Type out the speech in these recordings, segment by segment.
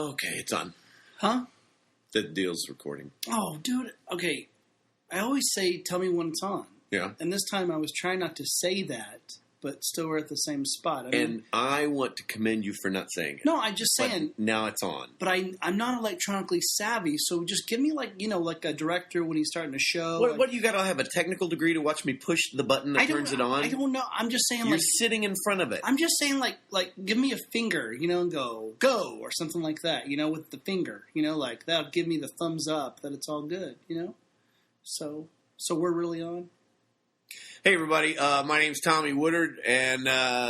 Okay, it's on. Huh? The deal's recording. Oh, dude. Okay. I always say, tell me when it's on. Yeah. And this time I was trying not to say that, but still we're at the same spot. I want to commend you for not saying it. No, I'm just saying. But now it's on. But I'm not electronically savvy, so just give me like a director when he's starting a show. What you got to have a technical degree to watch me push the button that turns it on? I don't know. I'm just saying You're sitting in front of it. I'm just saying like give me a finger, and go or something like that, with the finger, like that'll give me the thumbs up that it's all good, So we're really on. Hey, everybody. My name's Tommy Woodard, and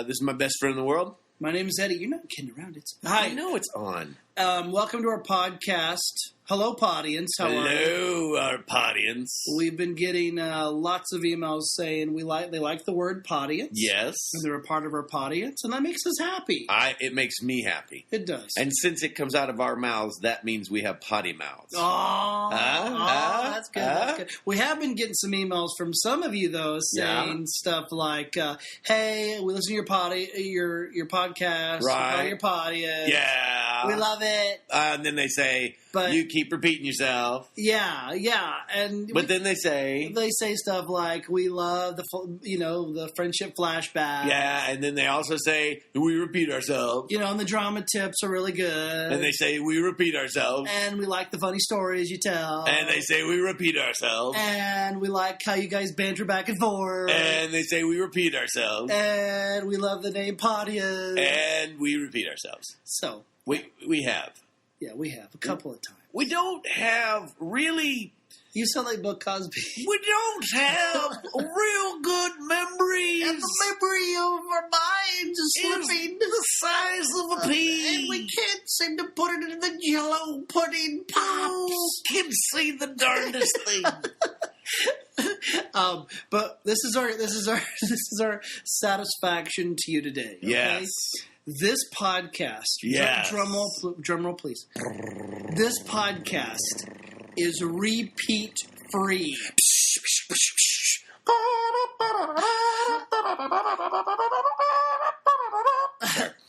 this is my best friend in the world. My name is Eddie. You're not kidding around. I know it's on. Welcome to our podcast. Hello, podiance. How are you? Hello, our podiance. We've been getting lots of emails saying they like the word podiance. Yes. And they're a part of our podiance, and that makes us happy. It makes me happy. It does. And since it comes out of our mouths, that means we have potty mouths. That's good. That's good. We have been getting some emails from some of you, though, saying stuff like, hey, we listen to your podcast. Right. Your podiance. Yeah. We love it. And then they say, but you keep repeating yourself. Yeah. But then they say stuff like, we love the Friendship Flashback. Yeah, and then they also say, we repeat ourselves. And the drama tips are really good. And they say, we repeat ourselves. And we like the funny stories you tell. And they say, we repeat ourselves. And we like how you guys banter back and forth. And they say, we repeat ourselves. And we love the name Podiance. And we repeat ourselves. So. We have. Yeah, we have. A couple of times. We don't have really... You sound like Bill Cosby. We don't have real good memories. And the memory of our minds is slipping. The size of a pea. And we can't seem to put it in the Jell-O pudding pops. Can't see the darndest thing. But this is our satisfaction to you today. Okay? Yes. This podcast, yes. Drum roll, please. This podcast is repeat free.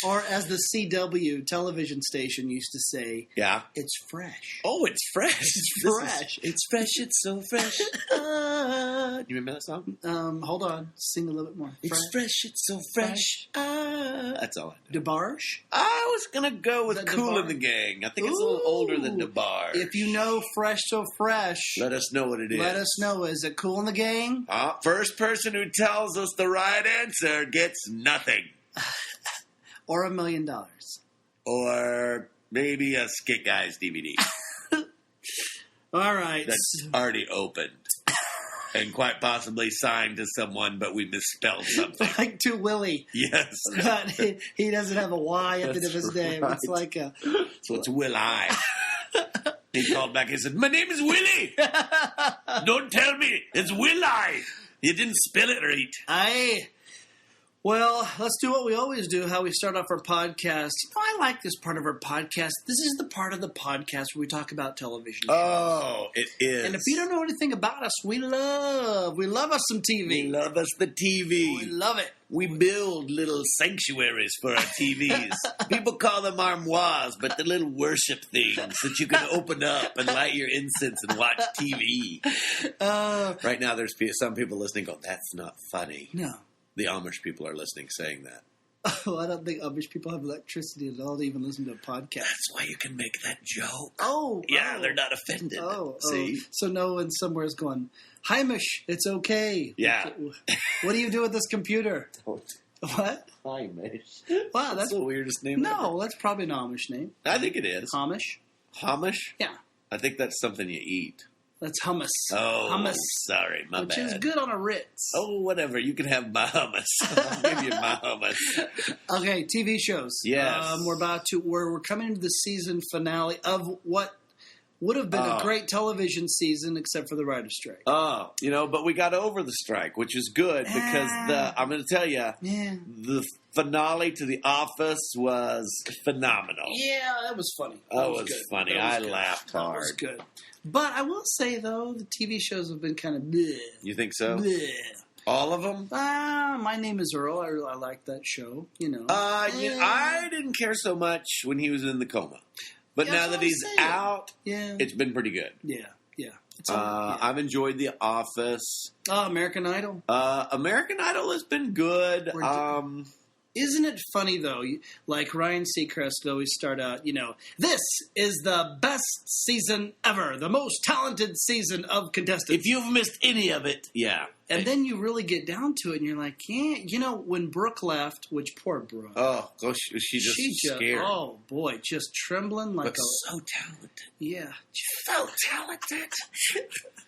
Or as the CW television station used to say, it's fresh. Oh, it's fresh. It's fresh. It's fresh. It's so fresh. Do you remember that song? Hold on. Sing a little bit more. It's fresh. It's so fresh. That's all I know. DeBarge? I was going to go with Kool and the Gang. I think it's a little older than DeBarge. If you know Fresh So Fresh, let us know what it is. Let us know. Is it Kool and the Gang? First person who tells us the right answer gets nothing. Or $1 million. Or maybe a Skit Guys DVD. All right. That's already opened. And quite possibly signed to someone, but we misspelled something. Like to Willie. Yes. But he doesn't have a Y at the end of his name. It's like a... So it's Will I. He called back and said, my name is Willie. Don't tell me. It's Will I. You didn't spell it right. Well, let's do what we always do, how we start off our podcast. I like this part of our podcast. This is the part of the podcast where we talk about television. Oh, it is. And if you don't know anything about us, we love us some TV. We love us the TV. We love it. We build little sanctuaries for our TVs. People call them armoires, but the little worship things that you can open up and light your incense and watch TV. Right now, there's some people listening go, that's not funny. No. The Amish people are listening saying that. Oh, I don't think Amish people have electricity at all to even listen to a podcast. That's why you can make that joke. Oh. Yeah, they're not offended. See? So no one somewhere is going, Hamish, it's okay. Yeah. What do you do with this computer? What? Hamish. Wow, that's the weirdest name ever. No, that's probably an Amish name. I think it is. Hamish? Hamish? Yeah. I think that's something you eat. That's hummus. Oh, hummus. Sorry, my bad. Which is good on a Ritz. Oh, whatever. You can have my hummus. I'll give you my hummus. Okay, TV shows. Yes. We're coming into the season finale of what would have been a great television season except for the writer's strike. Oh, but we got over the strike, which is good because I'm going to tell you, the finale to The Office was phenomenal. Yeah, that was funny. That was funny. I laughed hard. That was good. But I will say, though, the TV shows have been kind of bleh. You think so? Bleh. All of them? My Name is Earl. I like that show, I didn't care so much when he was in the coma. But Yeah, now that's that what I'm he's saying. out, Yeah. it's been pretty good. Yeah. It's I've enjoyed The Office. American Idol. American Idol has been good. Isn't it funny, though, like Ryan Seacrest would always start out, this is the best season ever, the most talented season of contestants. If you've missed any of it, yeah. And then you really get down to it, and you're like, yeah, when Brooke left, which poor Brooke. Oh, gosh, she just scared. Oh, boy, just trembling like so talented. Yeah. So talented.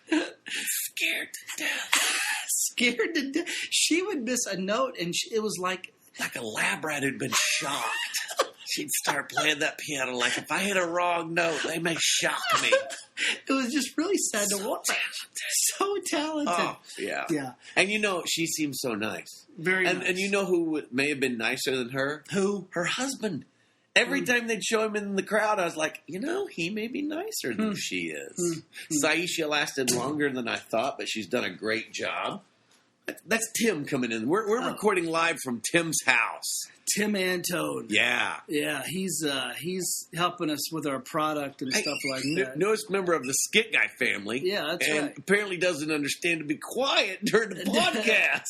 Scared to death. Scared to death. She would miss a note, and it was like a lab rat who'd been shocked. She'd start playing that piano like, if I hit a wrong note, they may shock me. It was just really sad to watch. So talented. Oh, yeah. Yeah. And she seems so nice. Very nice. And you know who may have been nicer than her? Who? Her husband. Every time they'd show him in the crowd, I was like, he may be nicer than she is. Saisha lasted longer than I thought, but she's done a great job. That's Tim coming in. We're recording live from Tim's house. Tim Antone. Yeah. Yeah, he's helping us with our product and stuff like that. Newest member of the Skit Guy family. Yeah, that's and right. apparently doesn't understand to be quiet during the podcast.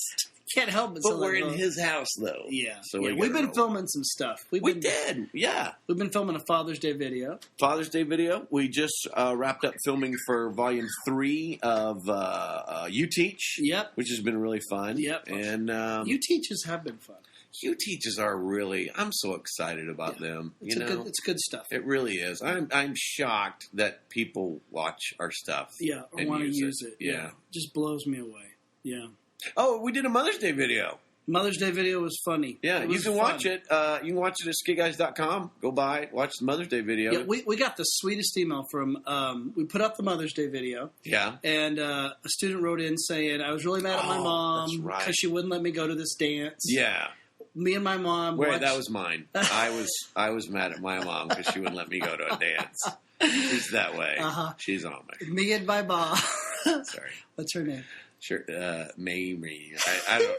Can't help it. But we're in his house, though. Yeah. So we've been filming some stuff. We did, yeah. We've been filming a Father's Day video. We just wrapped up filming for Volume 3 of You Teach. Yep. Which has been really fun. Yep. And You Teachers have been fun. You Teachers are really, I'm so excited about them. It's good stuff. It really is. I'm shocked that people watch our stuff. Yeah, or want to use it. Yeah. Just blows me away. Yeah. Oh, we did a Mother's Day video. Mother's Day video was funny. Yeah, you can watch it. You can watch it at skitguys.com. Go by, watch the Mother's Day video. Yeah, we got the sweetest email from, we put up the Mother's Day video. Yeah. And a student wrote in saying, I was really mad at my mom because she wouldn't let me go to this dance. Yeah. Me and my mom. Wait, that was mine. I was mad at my mom because she wouldn't let me go to a dance. She's that way. She's on me. Me and my mom. Sorry. What's her name? Sure, Mamie. I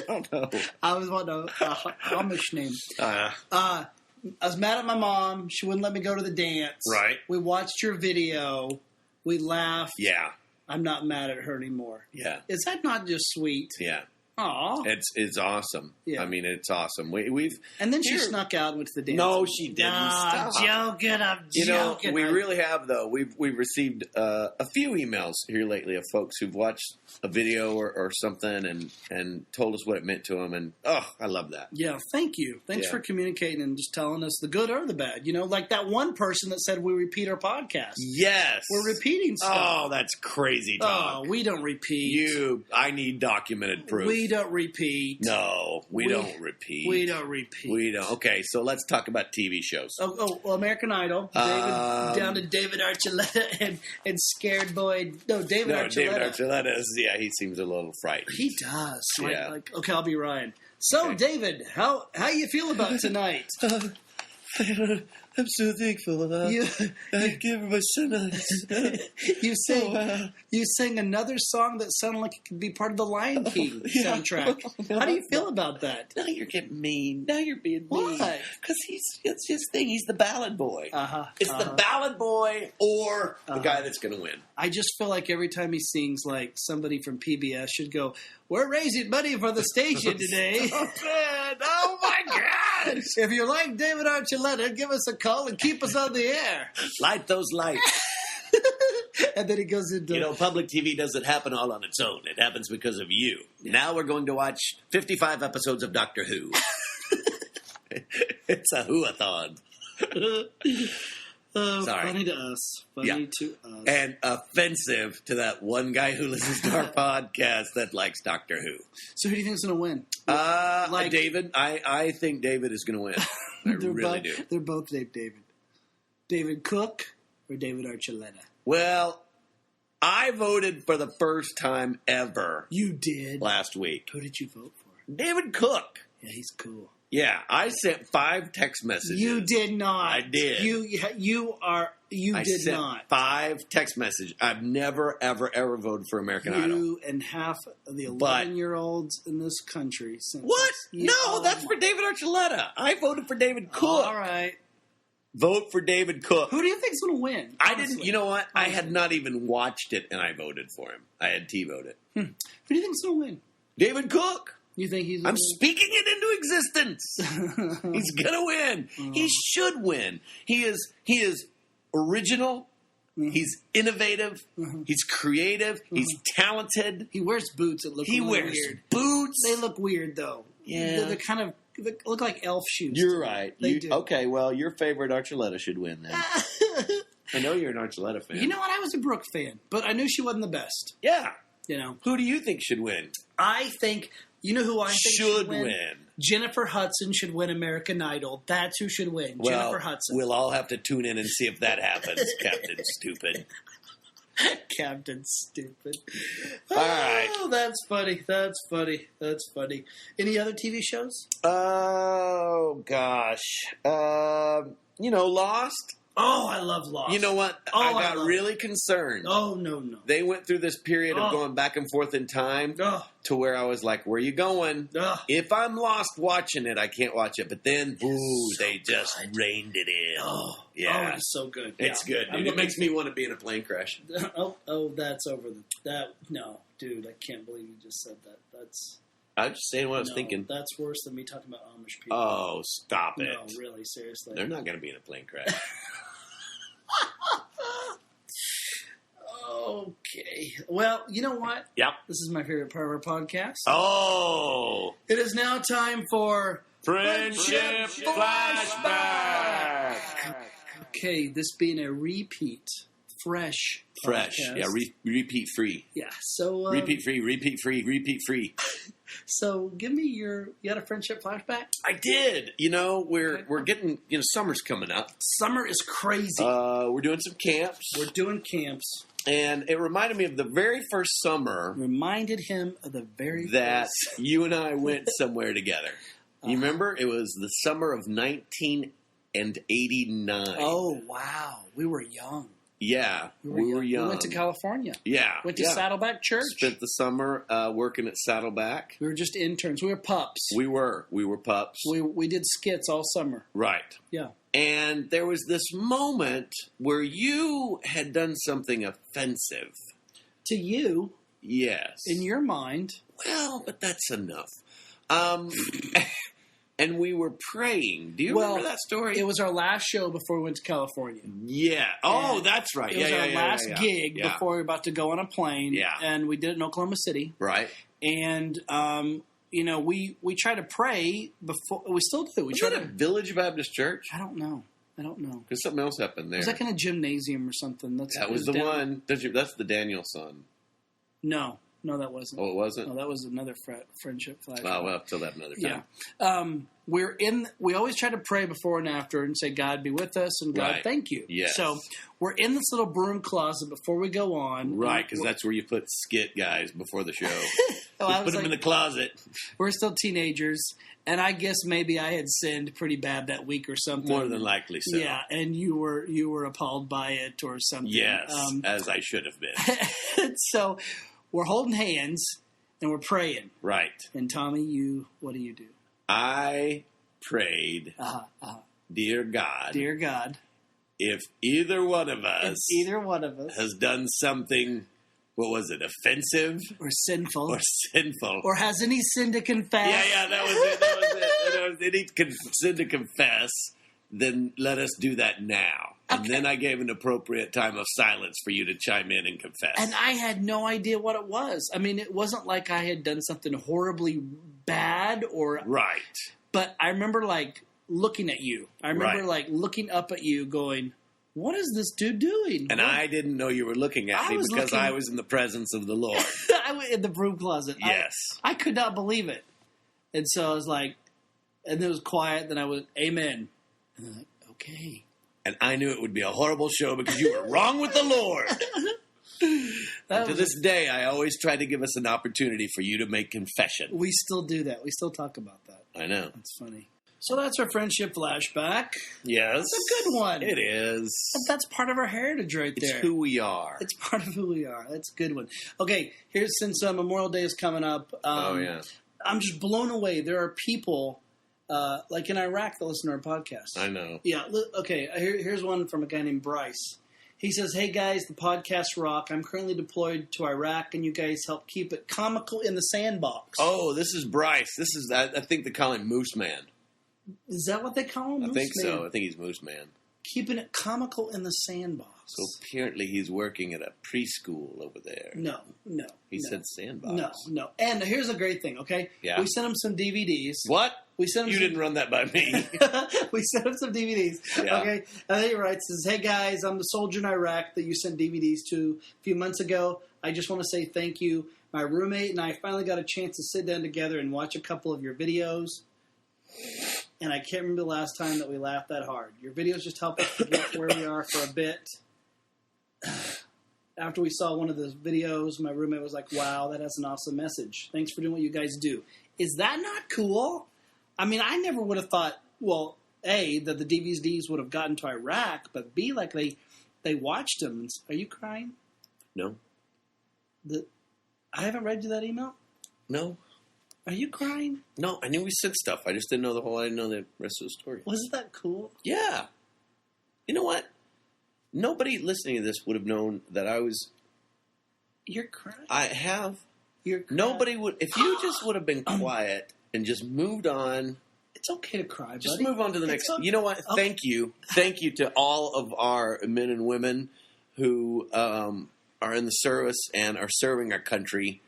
don't know. I was wanting a Amish name. I was mad at my mom. She wouldn't let me go to the dance. Right. We watched your video. We laughed. Yeah. I'm not mad at her anymore. Yeah. Is that not just sweet? Yeah. Aw. It's awesome. Yeah. I mean, it's awesome. We've and then she snuck out and went to the dance. No, she didn't. I'm joking. We really have though. We've received a few emails here lately of folks who've watched a video or something and told us what it meant to them. And I love that. Yeah, thank you. Thanks for communicating and just telling us the good or the bad. Like that one person that said we repeat our podcast. Yes, we're repeating stuff. Oh, that's crazy talk. Oh, we don't repeat. I need documented proof. We don't repeat. No, we don't repeat. We don't repeat. We don't. Okay, so let's talk about TV shows. Well, American Idol. Down to David Archuleta and Scared Boy. David Archuleta. David Archuleta is, he seems a little frightened. He does. Yeah. Okay, I'll be Ryan. So, David, how you feel about tonight? I'm so thankful. I gave her my son. You sang another song that sounded like it could be part of the Lion King soundtrack. How do you feel about that? Now you're getting mean. Now you're being mean. Why? Because it's his thing. He's the ballad boy. It's the ballad boy or the guy that's going to win. I just feel like every time he sings, like somebody from PBS should go, "We're raising money for the station today." So bad. Oh my God! If you like David Archuleta, give us a call and keep us on the air. Light those lights. And then he goes into... public TV doesn't happen all on its own. It happens because of you. Yeah. Now we're going to watch 55 episodes of Doctor Who. It's a Who-a-thon. Sorry. Funny to us. Funny to us. And offensive to that one guy who listens to our podcast that likes Doctor Who. So who do you think is going to win? David. I think David is going to win. I really do. They're both named David. David Cook or David Archuleta? Well, I voted for the first time ever. You did? Last week. Who did you vote for? David Cook. Yeah, he's cool. Yeah, I sent 5 text messages. You did not. I did. You did not. 5 text messages. I've never, ever voted for American Idol. You and half of the 11-year-olds in this country. What? No, that's for David Archuleta. I voted for David Cook. All right. Vote for David Cook. Who do you think's going to win? I honestly? didn't. You know what? I had not even watched it, and I voted for him. I had T-vote it. Who do you think's going to win? David Cook. You think he's? I'm speaking it into existence. He's gonna win. He should win. He is original. He's innovative. He's creative. He's talented. He wears boots that look weird. Boots. They look weird though. Yeah. They're kind of look like elf shoes. You're right. They do. Okay, well, your favorite Archuleta should win then. I know you're an Archuleta fan. You know what? I was a Brooke fan, but I knew she wasn't the best. Yeah. You know. Who do you think should win? I think. You know who I think should win? win? Jennifer Hudson should win American Idol. That's who should win. Well, Jennifer Hudson. We'll all have to tune in and see if that happens, Captain Stupid. Captain Stupid. All right. Oh, that's funny. That's funny. That's funny. Any other TV shows? Oh, gosh. Lost. Oh, I love Lost. You know what? Oh, I got really concerned. Oh, no. They went through this period of going back and forth in time to where I was like, where are you going? If I'm lost watching it, I can't watch it. But then, they just reined it in. Oh, it's so good. It's good, dude. It makes me want to be in a plane crash. That's over no, dude, I can't believe you just said that. I'm just saying what I was thinking. That's worse than me talking about Amish people. Oh, stop it. No, really, seriously. They're not going to be in a plane crash. Okay. Well, you know what? Yep. This is my favorite part of our podcast. Oh. It is now time for Friendship Flashback. Okay, this being a repeat, fresh podcast. Yeah, repeat free. Yeah, so... repeat free. So, give me you had a friendship flashback? I did. We're getting, summer's coming up. Summer is crazy. We're doing some camps. And it reminded me of the very first summer. Reminded him of the very that first. You and I went somewhere together. You remember? It was the summer of 1989. Oh, wow. We were young. Yeah, we were young. We went to California. Yeah. Went to Saddleback Church. Spent the summer working at Saddleback. We were just interns. We were pups. We were pups. We did skits all summer. Right. Yeah. And there was this moment where you had done something offensive. To you? Yes. In your mind. Well, but that's enough. And we were praying. Do you remember that story? It was our last show before we went to California. Yeah. Oh, that's right. It was our last gig before we were about to go on a plane. Yeah. And we did it in Oklahoma City. Right. And, we try to pray before. We still do. Was it a Village Baptist Church? I don't know. Because something else happened there. It was like in a gymnasium or something. That was the one. That's the Daniel son. No, that wasn't. Oh, it wasn't? No, that was another friendship flashback. Oh, well, tell that another time. Yeah. We always try to pray before and after and say, God be with us and God thank you. Yes. So we're in this little broom closet before we go on. Right, because that's where you put Skit guys before the show. Put them in the closet. We're still teenagers, and I guess maybe I had sinned pretty bad that week or something. More than likely so. Yeah, and you were appalled by it or something. Yes, as I should have been. So we're holding hands, and we're praying. Right. And Tommy, what do you do? I prayed, Dear God, if either one of us has done something, what was it, offensive? Or sinful. Or has any sin to confess. Yeah, that was it. That was any sin to confess, then let us do that now. And then I gave an appropriate time of silence for you to chime in and confess. And I had no idea what it was. I mean, it wasn't like I had done something horribly bad or... Right. But I remember, looking at you. I remember, looking up at you going, what is this dude doing? And I didn't know you were looking at me because I was in the presence of the Lord. I was in the broom closet. Yes. I could not believe it. And so I was like... And it was quiet. Then I went, amen. And I'm like, okay. And I knew it would be a horrible show because you were wrong with the Lord. To this day, I always try to give us an opportunity for you to make confession. We still do that. We still talk about that. I know. That's funny. So that's our friendship flashback. Yes. It's a good one. It is. That's part of our heritage right there. It's who we are. It's part of who we are. That's a good one. Okay, since Memorial Day is coming up. Oh, yeah. I'm just blown away. There are people like in Iraq, they'll listen to our podcast. I know. Yeah. Okay. Here's one from a guy named Bryce. He says, "Hey guys, the podcast rock. I'm currently deployed to Iraq, and you guys help keep it comical in the sandbox." Oh, this is Bryce. This is I think they call him Moose Man. Is that what they call him? I think so. I think he's Moose Man. Keeping it comical in the sandbox. So apparently he's working at a preschool over there. No. He said sandbox. No. And here's a great thing, okay? Yeah. We sent him some DVDs. What? We sent him. You didn't run that by me. We sent him some DVDs. Yeah. Okay. And then he writes, says, "Hey guys, I'm the soldier in Iraq that you sent DVDs to a few months ago. I just want to say thank you. My roommate and I finally got a chance to sit down together and watch a couple of your videos. And I can't remember the last time that we laughed that hard. Your videos just help us forget where we are for a bit. After we saw one of those videos, my roommate was like, wow, that has an awesome message. Thanks for doing what you guys do." Is that not cool? I mean, I never would have thought, well, A, that the DVDs would have gotten to Iraq, but B, like they watched them. Are you crying? No. I haven't read you that email? No. Are you crying? No, I knew we said stuff. I just didn't know I didn't know the rest of the story. Wasn't that cool? Yeah. You know what? Nobody listening to this would have known that I was... You're crying? I have... You're crying? Nobody would... If you just would have been quiet and just moved on... It's okay to cry, buddy. Just move on to the next... Okay. You know what? Okay. Thank you. Thank you to all of our men and women who are in the service and are serving our country.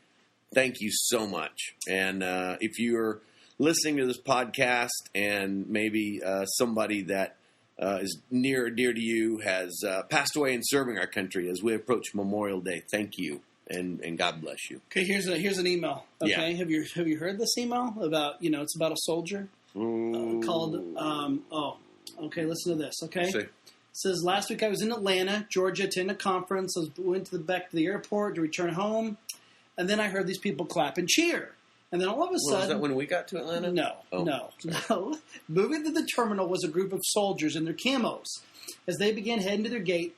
Thank you so much. And if you're listening to this podcast and maybe somebody that is near or dear to you has passed away in serving our country as we approach Memorial Day, thank you and God bless you. Okay, here's an email. Okay, Yeah. Have you heard this email about it's about a soldier called okay, listen to this. Okay, See. it says, "Last week I was in Atlanta, Georgia, to attend a conference. Went to back to the airport to return home. And then I heard these people clap and cheer. And then all of a sudden... Was that when we got to Atlanta? No. Moving to the terminal was a group of soldiers in their camos. As they began heading to their gate,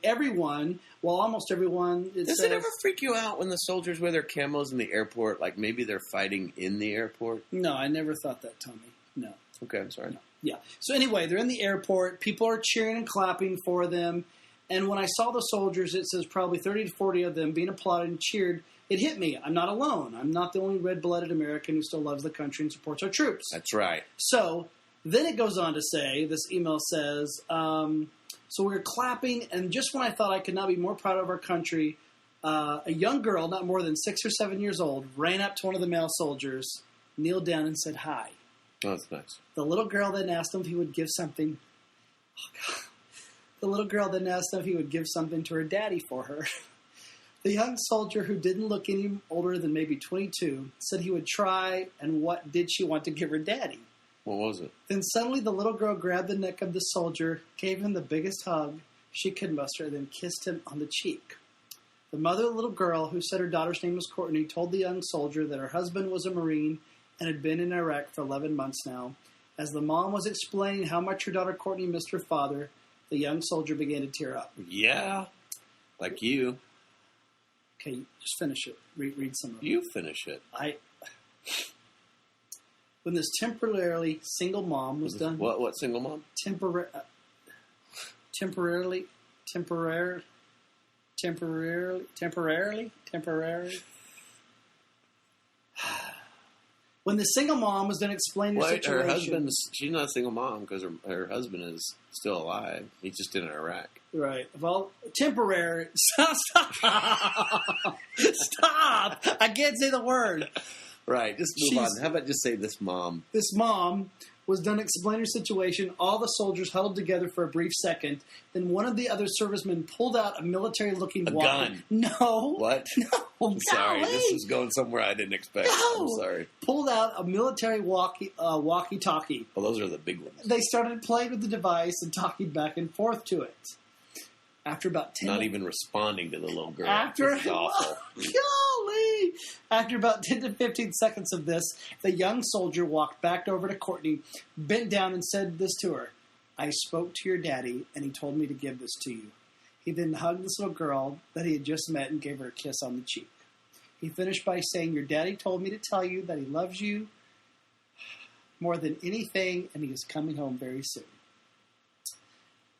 almost everyone... Does it ever freak you out when the soldiers wear their camos in the airport? Like maybe they're fighting in the airport? No, I never thought that, Tommy. No. Okay, I'm sorry. No. Yeah. So anyway, they're in the airport. People are cheering and clapping for them. And when I saw the soldiers, it says probably 30 to 40 of them being applauded and cheered. It hit me. I'm not alone. I'm not the only red-blooded American who still loves the country and supports our troops. That's right. So then it goes on to say, this email says, so we were clapping, and just when I thought I could not be more proud of our country, a young girl, not more than 6 or 7 years old, ran up to one of the male soldiers, kneeled down, and said hi. Oh, that's nice. The little girl then asked him if he would give something. Oh, God. The little girl then asked him if he would give something to her daddy for her. The young soldier, who didn't look any older than maybe 22, said he would try, and what did she want to give her daddy? What was it? Then suddenly the little girl grabbed the neck of the soldier, gave him the biggest hug she could muster, and then kissed him on the cheek. The mother of the little girl, who said her daughter's name was Courtney, told the young soldier that her husband was a Marine and had been in Iraq for 11 months now. As the mom was explaining how much her daughter Courtney missed her father, the young soldier began to tear up. Yeah, like you. Okay, just finish it. Read some of it. You finish it. When this temporarily single mom was done... What single mom? Temporarily... When the single mom was done explaining the situation... Her husband's... She's not a single mom because her husband is still alive. He's just in Iraq. Right. Well, temporary... Stop! Stop! I can't say the word. Right. Just move on. How about just say this mom? This mom was done explaining her situation. All the soldiers huddled together for a brief second. Then one of the other servicemen pulled out a military-looking walkie. Gun. No. What? No. I'm sorry. This is going somewhere I didn't expect. No. I'm sorry. Pulled out a military walkie-talkie. Well, those are the big ones. They started playing with the device and talking back and forth to it. After about 10 Not even responding to the little girl. After, This is awful. Golly! After about 10 to 15 seconds of this, the young soldier walked back over to Courtney, bent down and said this to her. I spoke to your daddy, and he told me to give this to you. He then hugged this little girl that he had just met and gave her a kiss on the cheek. He finished by saying, your daddy told me to tell you that he loves you. more than anything, and he is coming home very soon.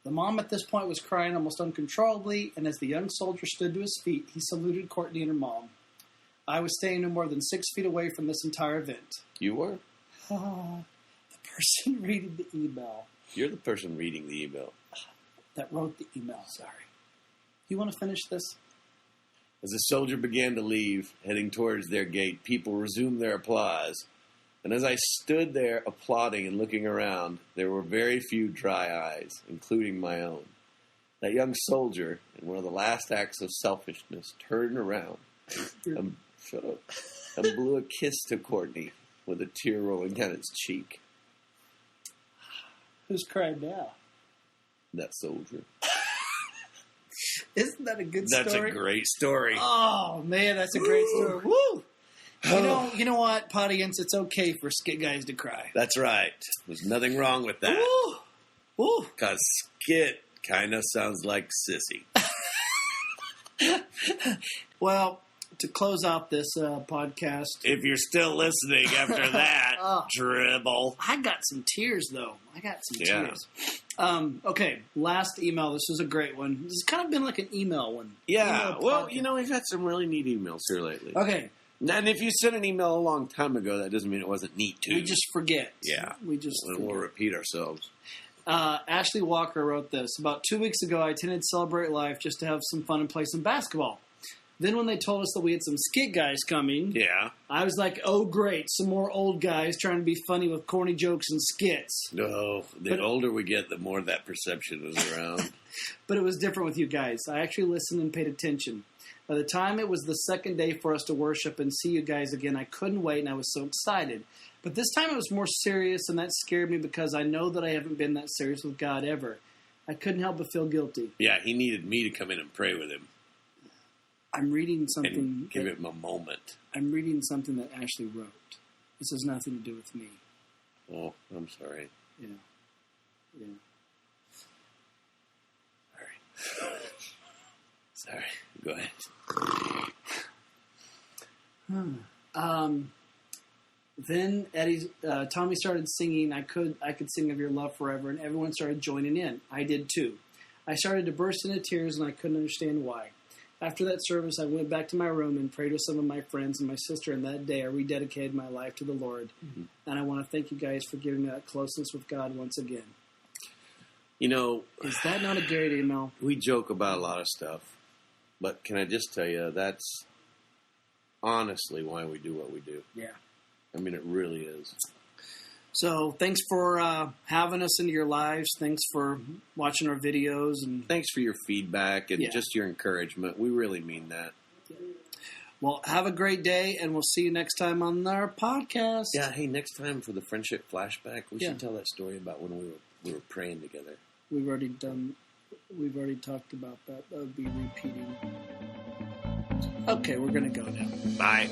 The mom at this point was crying almost uncontrollably, and as the young soldier stood to his feet, he saluted Courtney and her mom. I was staying no more than 6 feet away from this entire event. You were? Oh, the person reading the email. You're the person reading the email. That wrote the email. Sorry. You want to finish this? As the soldier began to leave, heading towards their gate, people resumed their applause. And as I stood there applauding and looking around, there were very few dry eyes, including my own. That young soldier, in one of the last acts of selfishness, turned around and blew a kiss to Courtney with a tear rolling down its cheek. Who's crying now? That soldier. Isn't that a good story? That's a great story. Oh, man, that's a great story. Woo! You know what, podiance? It's okay for Skit guys to cry. That's right. There's nothing wrong with that. Woo! Because Skit kind of sounds like Sissy. Well, to close out this podcast... If you're still listening after that, dribble. I got some tears, though. Tears. Okay, last email. This was a great one. This has kind of been like an email one. Yeah, well, we've had some really neat emails here lately. Okay. And if you sent an email a long time ago, that doesn't mean it wasn't neat, too. We just forget. Yeah. We'll repeat ourselves. Ashley Walker wrote this. About 2 weeks ago, I attended Celebrate Life just to have some fun and play some basketball. Then when they told us that we had some Skit guys coming, I was like, oh, great, some more old guys trying to be funny with corny jokes and skits. No, the older we get, the more that perception is around. But it was different with you guys. I actually listened and paid attention. By the time it was the second day for us to worship and see you guys again, I couldn't wait, and I was so excited. But this time it was more serious, and that scared me because I know that I haven't been that serious with God ever. I couldn't help but feel guilty. Yeah, he needed me to come in and pray with him. I'm reading something... And give him a moment. I'm reading something that Ashley wrote. This has nothing to do with me. Oh, I'm sorry. Yeah. Sorry. Go ahead. Then Tommy started singing. I could sing of your love forever, and everyone started joining in. I did too. I started to burst into tears, and I couldn't understand why. After that service, I went back to my room and prayed with some of my friends and my sister, and that day I rededicated my life to the Lord. Mm-hmm. And I want to thank you guys for giving me that closeness with God once again. Is that not a great email? We joke about a lot of stuff, but can I just tell you, that's honestly why we do what we do. Yeah. I mean, it really is. So thanks for having us into your lives. Thanks for watching our videos. And thanks for your feedback and just your encouragement. We really mean that. Well, have a great day, and we'll see you next time on our podcast. Yeah, hey, next time for the Friendship Flashback, we should tell that story about when we were praying together. We've already talked about that. That would be repeating. Okay, we're going to go now. Bye.